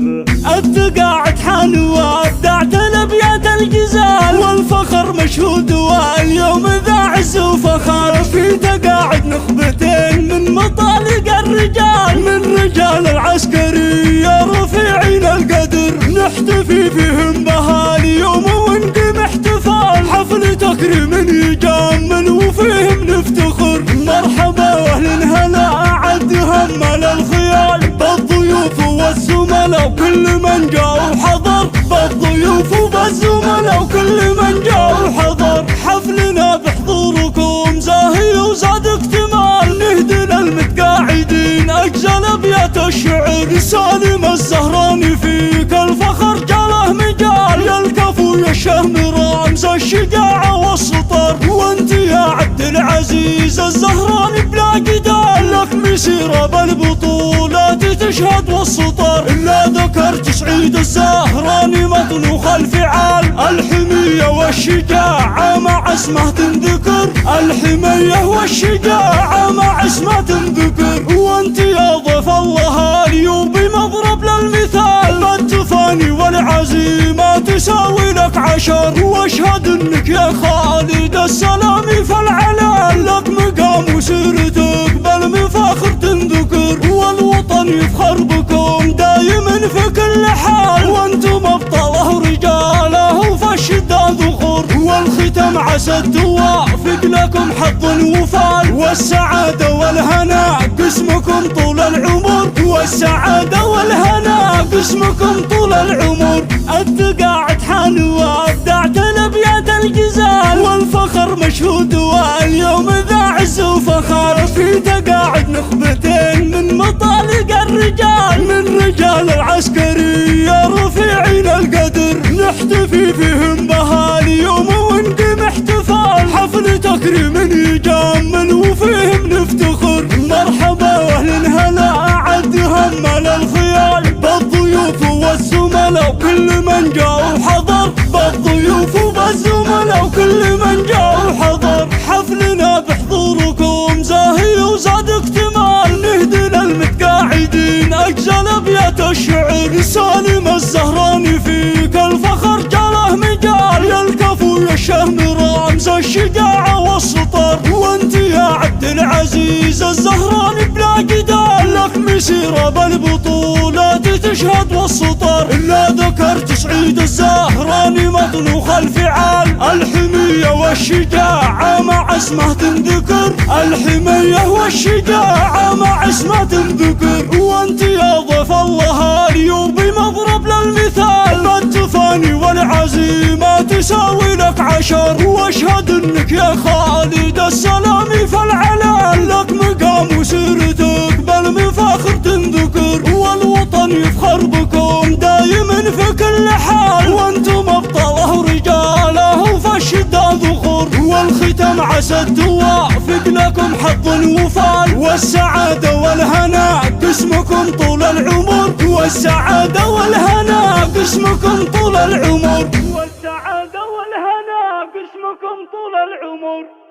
التقاعد حان وابدعت الابيات الجزال، والفخر مشهود واليوم ذا عز وفخر. في تقاعد نخبتين من مطالق الرجال، من رجال العسكرية رفيعين القدر، نحتفي فيهم بها اليوم ونقيم احتفال، حفل تكريم يجمل وفيهم نفتخر. مرحبا واهل هلا عد همل الخيال، بالضيوف والزملاء وكل من جاء وحضر، بالضيوف وبالزملاء وكل من جاء وحضر. حفلنا بحضوركم زاهي وزاد اكتمال، نهدي للمتقاعدين اجزل ابيات الشعر. سالم الزهراني فيك الفخر جاله مجال، يا الكفو يا الشهم رمز الشجاعة والسطر. وانت يا عبد العزيز الزهراني بلا جدال، لك مسيرة بالبطولات تشهد والسطر. لا ذكرت سعيد الزهراني مطنوخ الفعال، الحمية والشجاعة مع اسمه تنذكر، الحمية والشجاعة مع اسمه تنذكر. وانت يا ضيف الله اليوم بمضرب للمثال، بالتفاني والعزيمة تساوي لك عشر. واشهد انك يا خالد السلامي فالعلال، لك مقام وسيرتك بل من فخر تنذكر. والوطن يفخر بكم دايما في كل حال، وانتم ابطاله رجاله فالشدة ذخور. والختم عسى توافق لكم حظ وفال، والسعادة والهنا قسمكم طول العمر، والسعادة والهنا قسمكم طول العمر. التقاعد حان وابدعت الابيات الجزال، والفخر مشهود واليوم ذا عز وفخر. في تقاعد نخبتين من مطالق الرجال، من رجال العسكرية رفيعين القدر، نحتفي فيهم بها اليوم ونقيم احتفال، حفل تكريم يجمل وفيهم نفتخر. مرحبا واهل هلا عد همل الخيال، بالضيوف والزملاء وكل من جاء وحضر، بالضيوف وبالزملاء وكل من جاء وحضر. حفلنا بحضوركم زاهي وزاد اكتمال، نهدي للمتقاعدين اجزل ابيات الشعر. سالم الزهراني فيك الفخر جاله مجال، يا الكفو يا الشهم رمز الشجاعة والسطر. وانت يا عبد العزيز الزهراني بلا جدال، لك مسيرة بالبطولات تشهد والسطر. لا ذكرت سعيد الزهراني مطنوخ الفعال، الحمية والشجاعة مع اسمه تنذكر، الحمية والشجاعة مع اسمه تنذكر. وانت يا ضيف الله اليوم بمضرب للمثال، بالتفاني والعزيمة تساوي لك عشر. واشهد انك يا خالد السلامي فالعلال، لك مقام وسيرتك بل من فخر تنذكر. والوطن يفخر بكم دايما في كل حال، وانتم ابطاله رجاله فالشدة ذخور. والختم عسى توافق لكم حظ وفال، والسعادة والهنا قسمكم طول العمر، والسعادة والهنا قسمكم طول العمر، والسعادة والهنا قسمكم طول العمر.